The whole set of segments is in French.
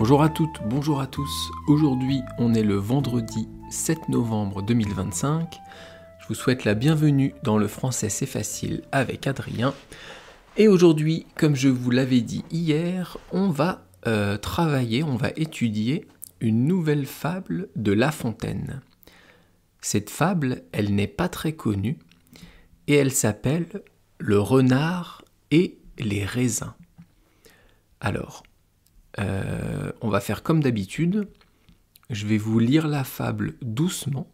Bonjour à toutes, bonjour à tous. Aujourd'hui, on est le vendredi 7 novembre 2025. Je vous souhaite la bienvenue dans le français c'est facile avec Adrien. Et aujourd'hui, comme je vous l'avais dit hier, on va on va étudier une nouvelle fable de La Fontaine. Cette fable, elle n'est pas très connue et elle s'appelle Le renard et les raisins. Alors, on va faire comme d'habitude. Je vais vous lire la fable doucement.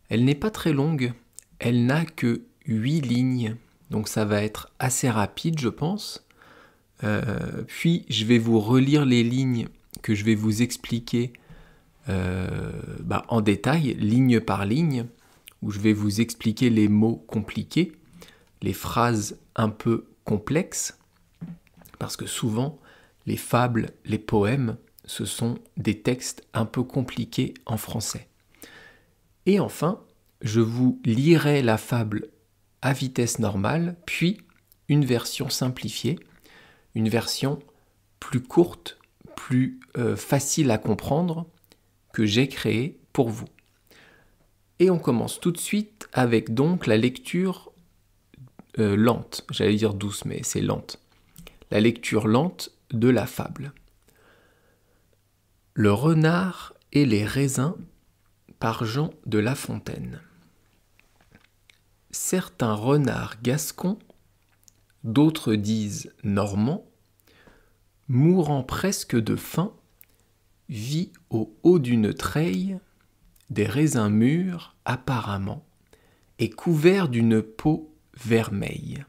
Elle n'est pas très longue. Elle n'a que 8 lignes. Donc ça va être assez rapide, je pense. Puis je vais vous relire les lignes que je vais vous expliquer en détail, ligne par ligne, où je vais vous expliquer les mots compliqués, les phrases un peu complexes, parce que souvent, les fables, les poèmes, ce sont des textes un peu compliqués en français. Et enfin, je vous lirai la fable à vitesse normale, puis une version simplifiée, une version plus courte, plus facile à comprendre, que j'ai créée pour vous. Et on commence tout de suite avec donc la lecture lente. J'allais dire douce, mais c'est lente. La lecture lente de la fable. Le renard et les raisins par Jean de La Fontaine. Certains renards gascons, d'autres disent normands, mourant presque de faim, vit au haut d'une treille des raisins mûrs apparemment et couverts d'une peau vermeille.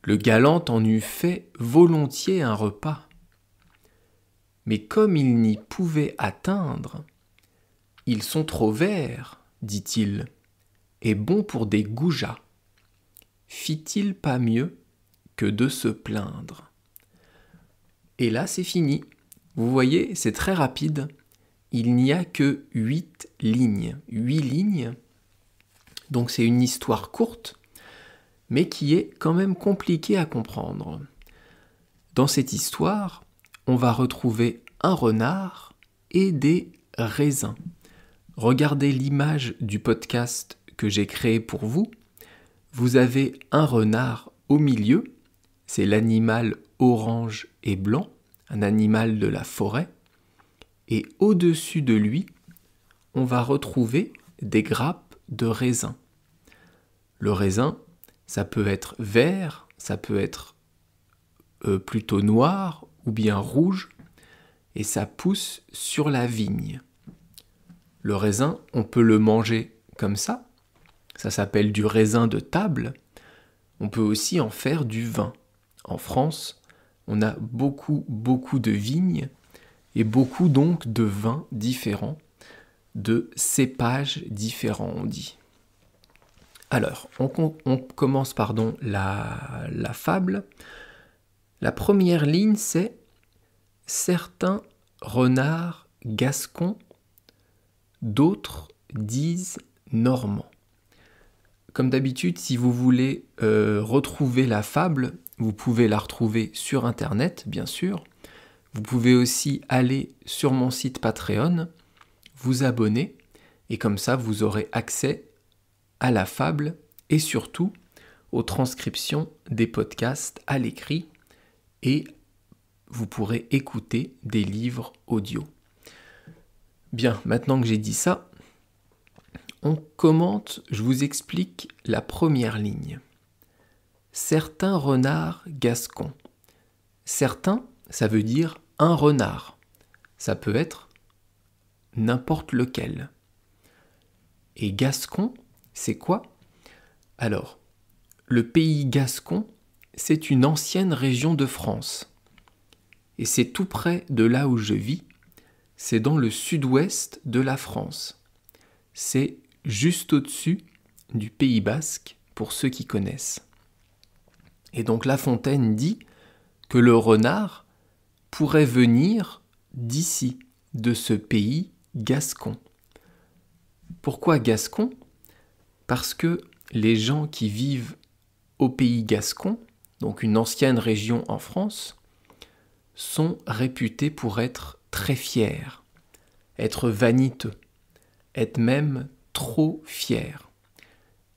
Le galant en eût fait volontiers un repas. Mais comme il n'y pouvait atteindre, « Ils sont trop verts, dit-il, et bons pour des goujats. » Fit-il pas mieux que de se plaindre? Et là, c'est fini. Vous voyez, c'est très rapide. Il n'y a que 8 lignes. 8 lignes. Donc c'est une histoire courte, mais qui est quand même compliqué à comprendre. Dans cette histoire, on va retrouver un renard et des raisins. Regardez l'image du podcast que j'ai créé pour vous. Vous avez un renard au milieu, c'est l'animal orange et blanc, un animal de la forêt. Et au-dessus de lui, on va retrouver des grappes de raisins. Le raisin, ça peut être vert, ça peut être plutôt noir ou bien rouge, et ça pousse sur la vigne. Le raisin, on peut le manger comme ça s'appelle du raisin de table. On peut aussi en faire du vin. En France, on a beaucoup de vignes et beaucoup donc de vins différents, de cépages différents, on dit. Alors, on commence la fable. La première ligne, c'est « Certains renards gascons, d'autres disent normands ». Comme d'habitude, si vous voulez retrouver la fable, vous pouvez la retrouver sur Internet, bien sûr. Vous pouvez aussi aller sur mon site Patreon, vous abonner, et comme ça, vous aurez accès à la fable et surtout aux transcriptions des podcasts à l'écrit, et vous pourrez écouter des livres audio. Bien, maintenant que j'ai dit ça, on commente, je vous explique la première ligne. Certains renards gascons. Certains, ça veut dire un renard. Ça peut être n'importe lequel. Et gascon, c'est quoi? Alors, le pays gascon, c'est une ancienne région de France. Et c'est tout près de là où je vis. C'est dans le sud-ouest de la France. C'est juste au-dessus du Pays Basque, pour ceux qui connaissent. Et donc La Fontaine dit que le renard pourrait venir d'ici, de ce pays gascon. Pourquoi gascon? Parce que les gens qui vivent au pays gascon, donc une ancienne région en France, sont réputés pour être très fiers, être vaniteux, être même trop fiers.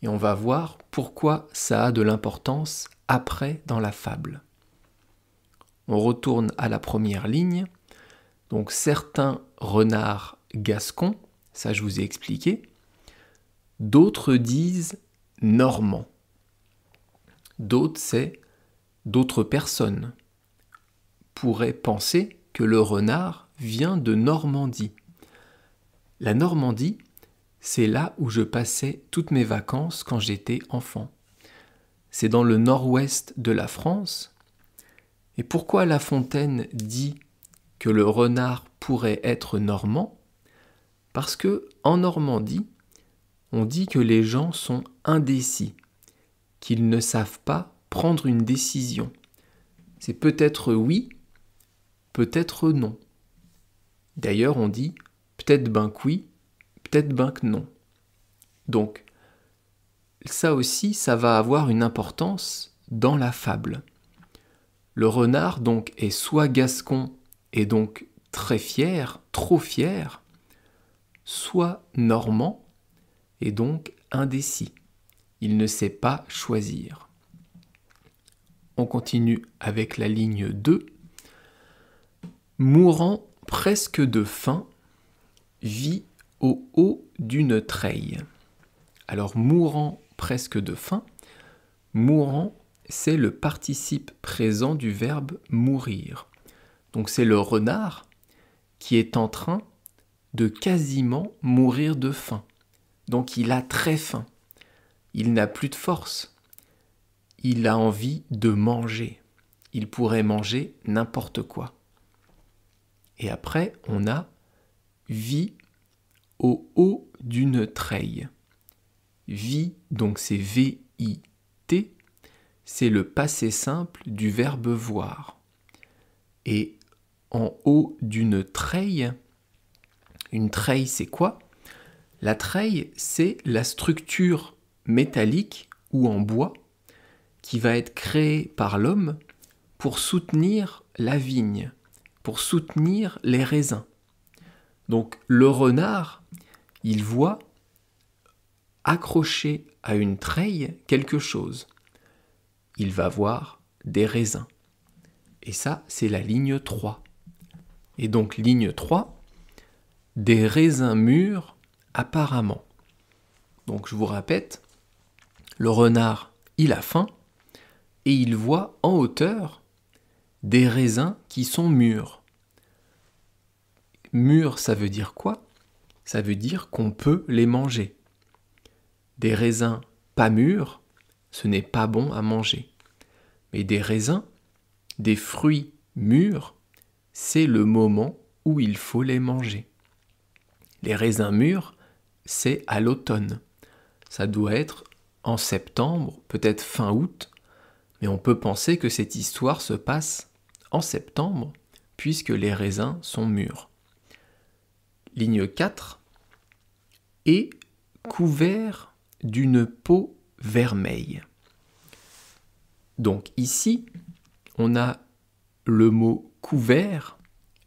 Et on va voir pourquoi ça a de l'importance après dans la fable. On retourne à la première ligne. Donc certains renards gascons, ça je vous ai expliqué, d'autres disent normands. D'autres, c'est d'autres personnes pourraient penser que le renard vient de Normandie. La Normandie, c'est là où je passais toutes mes vacances quand j'étais enfant. C'est dans le nord-ouest de la France. Et pourquoi La Fontaine dit que le renard pourrait être normand? Parce que en Normandie, on dit que les gens sont indécis, qu'ils ne savent pas prendre une décision. C'est peut-être oui, peut-être non. D'ailleurs, on dit peut-être ben que oui, peut-être ben que non. Donc, ça aussi, ça va avoir une importance dans la fable. Le renard, donc, est soit gascon et donc très fier, trop fier, soit normand et donc indécis. Il ne sait pas choisir. On continue avec la ligne 2. Mourant presque de faim, vit au haut d'une treille. Alors, mourant presque de faim, mourant, c'est le participe présent du verbe mourir. Donc c'est le renard qui est en train de quasiment mourir de faim. Donc il a très faim. Il n'a plus de force. Il a envie de manger. Il pourrait manger n'importe quoi. Et après, on a vit au haut d'une treille. Vit, donc c'est V-I-T, c'est le passé simple du verbe voir. Et en haut d'une treille, une treille c'est quoi? La treille, c'est la structure métallique ou en bois qui va être créée par l'homme pour soutenir la vigne, pour soutenir les raisins. Donc le renard, il voit accroché à une treille quelque chose. Il va voir des raisins. Et ça, c'est la ligne 3. Et donc ligne 3, des raisins mûrs apparemment. Donc je vous répète, le renard, il a faim et il voit en hauteur des raisins qui sont mûrs. Mûrs, ça veut dire quoi? Ça veut dire qu'on peut les manger. Des raisins pas mûrs, ce n'est pas bon à manger. Mais des raisins, des fruits mûrs, c'est le moment où il faut les manger. Les raisins mûrs, c'est à l'automne. Ça doit être en septembre, peut-être fin août, mais on peut penser que cette histoire se passe en septembre, puisque les raisins sont mûrs. Ligne 4. Et couvert d'une peau vermeille. Donc ici, on a le mot couvert,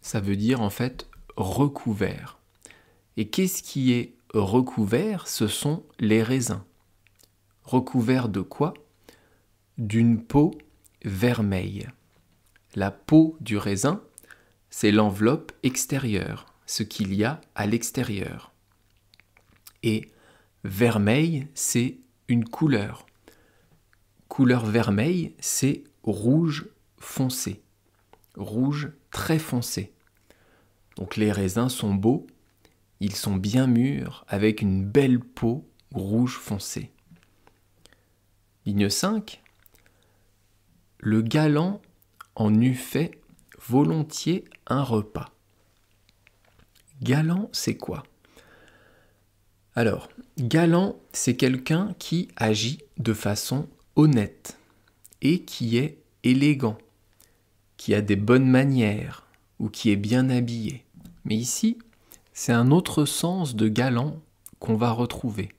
ça veut dire en fait recouvert. Et qu'est-ce qui est recouvert? Ce sont les raisins. Recouvert de quoi? D'une peau vermeille. La peau du raisin, c'est l'enveloppe extérieure, ce qu'il y a à l'extérieur. Et vermeil, c'est une couleur. Couleur vermeille, c'est rouge foncé. Rouge très foncé. Donc les raisins sont beaux, ils sont bien mûrs, avec une belle peau rouge foncé. Ligne 5. Le galant en eût fait volontiers un repas. Galant, c'est quoi? Alors, galant, c'est quelqu'un qui agit de façon honnête et qui est élégant, qui a des bonnes manières ou qui est bien habillé. Mais ici, c'est un autre sens de galant qu'on va retrouver.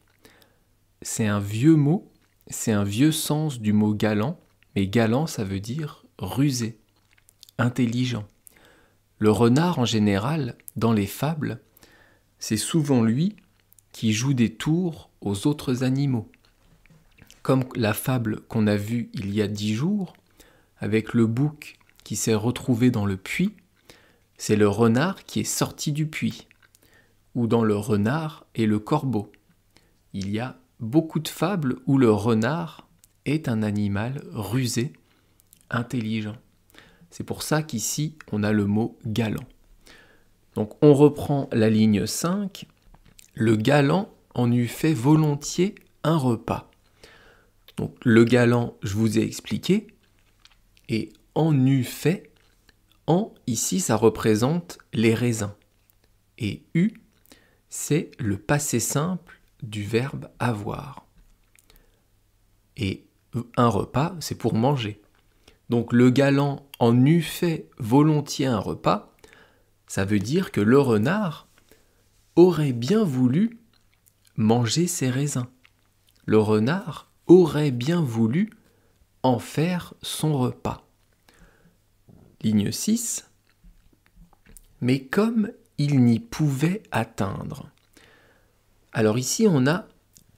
C'est un vieux mot, c'est un vieux sens du mot galant, mais galant, ça veut dire rusé. intelligent. Le renard, en général, dans les fables, c'est souvent lui qui joue des tours aux autres animaux. Comme la fable qu'on a vue il y a 10 jours, avec le bouc qui s'est retrouvé dans le puits, c'est le renard qui est sorti du puits, ou dans le renard et le corbeau. Il y a beaucoup de fables où le renard est un animal rusé, intelligent. C'est pour ça qu'ici, on a le mot galant. Donc on reprend la ligne 5. Le galant en eût fait volontiers un repas. Donc le galant, je vous ai expliqué, et en eût fait, en, ici, ça représente les raisins. Et eût, c'est le passé simple du verbe avoir. Et un repas, c'est pour manger. Donc le galant en eût fait volontiers un repas, ça veut dire que le renard aurait bien voulu manger ses raisins. Le renard aurait bien voulu en faire son repas. Ligne 6. Mais comme il n'y pouvait atteindre. Alors ici, on a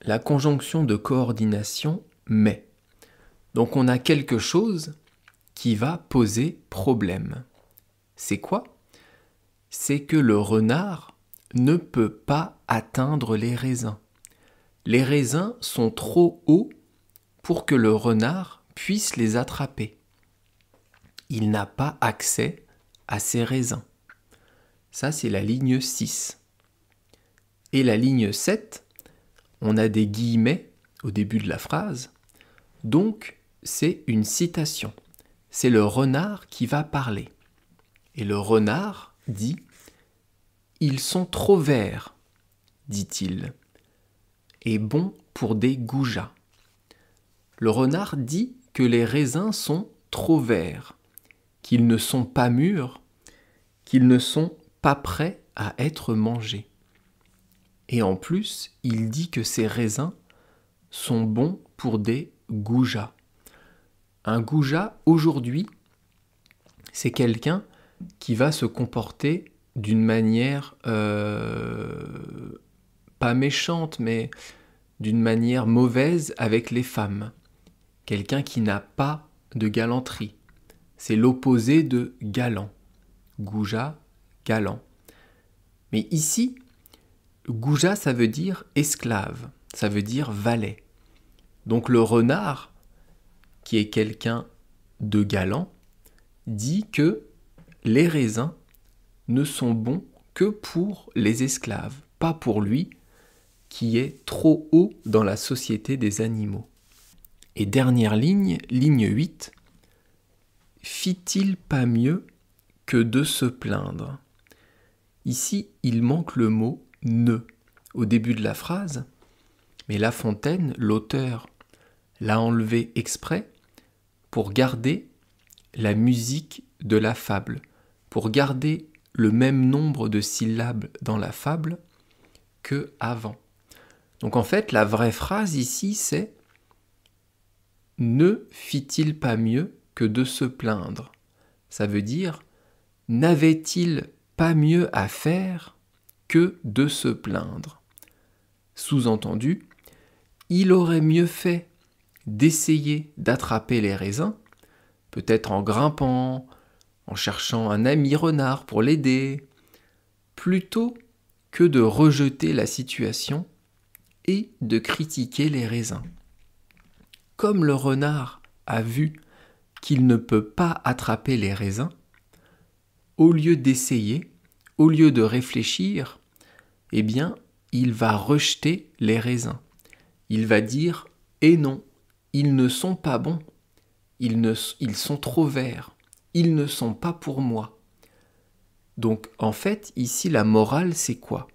la conjonction de coordination mais. Donc on a quelque chose qui va poser problème. C'est quoi? C'est que le renard ne peut pas atteindre les raisins. Les raisins sont trop hauts pour que le renard puisse les attraper. Il n'a pas accès à ces raisins. Ça, c'est la ligne 6. Et la ligne 7, on a des guillemets au début de la phrase. Donc, c'est une citation. C'est le renard qui va parler. Et le renard dit « Ils sont trop verts, dit-il, et bons pour des goujats. » Le renard dit que les raisins sont trop verts, qu'ils ne sont pas mûrs, qu'ils ne sont pas prêts à être mangés. Et en plus, il dit que ces raisins sont bons pour des goujats. Un goujat, aujourd'hui, c'est quelqu'un qui va se comporter d'une manière pas méchante, mais d'une manière mauvaise avec les femmes. Quelqu'un qui n'a pas de galanterie. C'est l'opposé de galant. Goujat, galant. Mais ici, goujat, ça veut dire esclave, ça veut dire valet. Donc le renard, qui est quelqu'un de galant, dit que les raisins ne sont bons que pour les esclaves, pas pour lui, qui est trop haut dans la société des animaux. Et dernière ligne, ligne 8, fit-il pas mieux que de se plaindre? Ici, il manque le mot « ne » au début de la phrase, mais La Fontaine, l'auteur, l'a enlevé exprès pour garder la musique de la fable, pour garder le même nombre de syllabes dans la fable que avant. Donc en fait, la vraie phrase ici, c'est « Ne fit-il pas mieux que de se plaindre ?» Ça veut dire « N'avait-il pas mieux à faire que de se plaindre ?» Sous-entendu, il aurait mieux fait d'essayer d'attraper les raisins, peut-être en grimpant, en cherchant un ami renard pour l'aider, plutôt que de rejeter la situation et de critiquer les raisins. Comme le renard a vu qu'il ne peut pas attraper les raisins, au lieu d'essayer, au lieu de réfléchir, eh bien, il va rejeter les raisins. Il va dire « Eh non, ils ne sont pas bons, ils sont trop verts, ils ne sont pas pour moi. » Donc, en fait, ici, la morale, c'est quoi?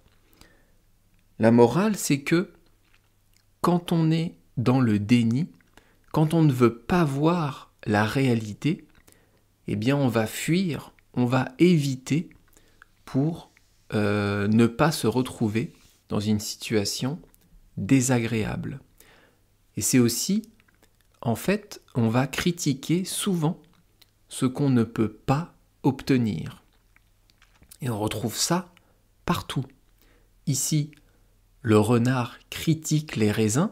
La morale, c'est que quand on est dans le déni, quand on ne veut pas voir la réalité, eh bien on va fuir, on va éviter pour ne pas se retrouver dans une situation désagréable. Et c'est aussi, en fait, on va critiquer souvent ce qu'on ne peut pas obtenir. Et on retrouve ça partout. Ici, le renard critique les raisins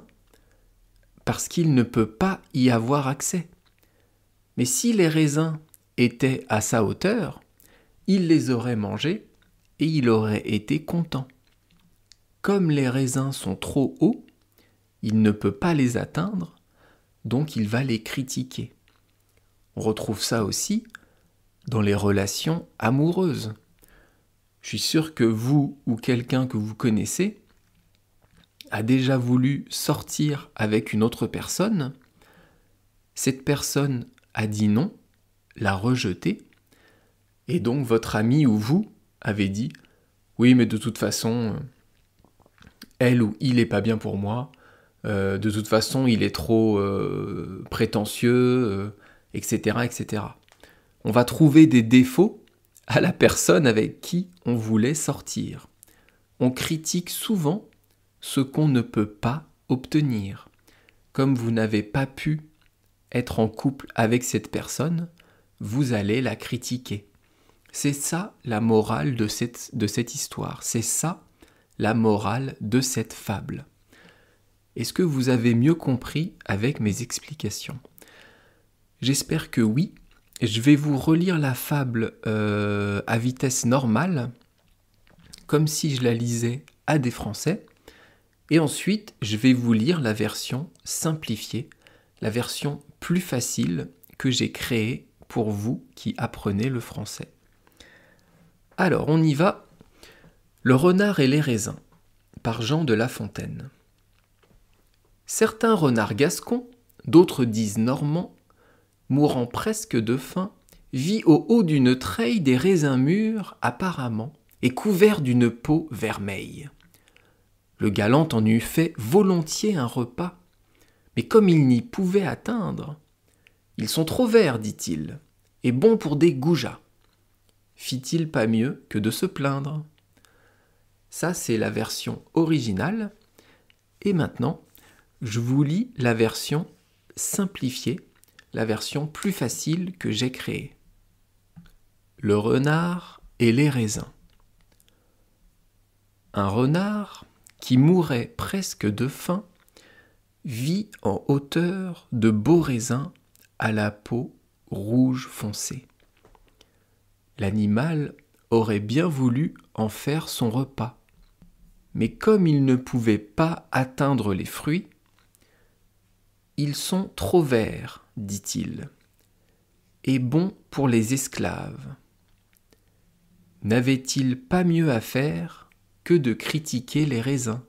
parce qu'il ne peut pas y avoir accès. Mais si les raisins étaient à sa hauteur, il les aurait mangés et il aurait été content. Comme les raisins sont trop hauts, il ne peut pas les atteindre, donc il va les critiquer. On retrouve ça aussi dans les relations amoureuses. Je suis sûr que vous ou quelqu'un que vous connaissez a déjà voulu sortir avec une autre personne. Cette personne a dit non, l'a rejeté, et donc votre ami ou vous avez dit « Oui, mais de toute façon, elle ou il n'est pas bien pour moi, de toute façon, il est trop prétentieux, etc., etc. » On va trouver des défauts à la personne avec qui on voulait sortir. On critique souvent ce qu'on ne peut pas obtenir. Comme vous n'avez pas pu être en couple avec cette personne, vous allez la critiquer. C'est ça la morale de cette histoire. C'est ça la morale de cette fable. Est-ce que vous avez mieux compris avec mes explications ? J'espère que oui. Je vais vous relire la fable à vitesse normale, comme si je la lisais à des Français. Et ensuite, je vais vous lire la version simplifiée, la version plus facile que j'ai créée pour vous qui apprenez le français. Alors, on y va. Le renard et les raisins, par Jean de La Fontaine. Certains renards gascons, d'autres disent normands, mourant presque de faim, vit au haut d'une treille des raisins mûrs apparemment, et couverts d'une peau vermeille. Le galant en eût fait volontiers un repas, mais comme il n'y pouvait atteindre, « Ils sont trop verts, dit-il, et bons pour des goujats. » Fit-il pas mieux que de se plaindre ? Ça, c'est la version originale. Et maintenant, je vous lis la version simplifiée, la version plus facile que j'ai créée. Le renard et les raisins. Un renard qui mourait presque de faim vit en hauteur de beaux raisins à la peau rouge foncé. L'animal aurait bien voulu en faire son repas, mais comme il ne pouvait pas atteindre les fruits, « Ils sont trop verts, dit-il, et bons pour les esclaves. » N'avait-il pas mieux à faire que de critiquer les raisins ?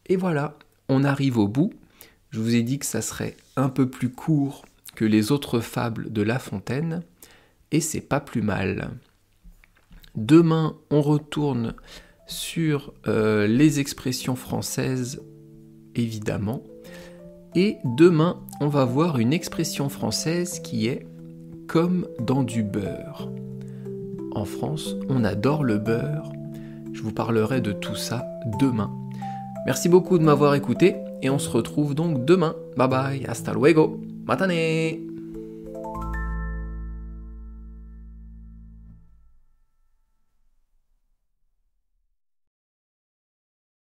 Et voilà, on arrive au bout. Je vous ai dit que ça serait un peu plus court que les autres fables de La Fontaine, et c'est pas plus mal. Demain, on retourne sur les expressions françaises, évidemment. Et demain, on va voir une expression française qui est « comme dans du beurre ». En France, on adore le beurre. Je vous parlerai de tout ça demain. Merci beaucoup de m'avoir écouté et on se retrouve donc demain. Bye bye, hasta luego, matane.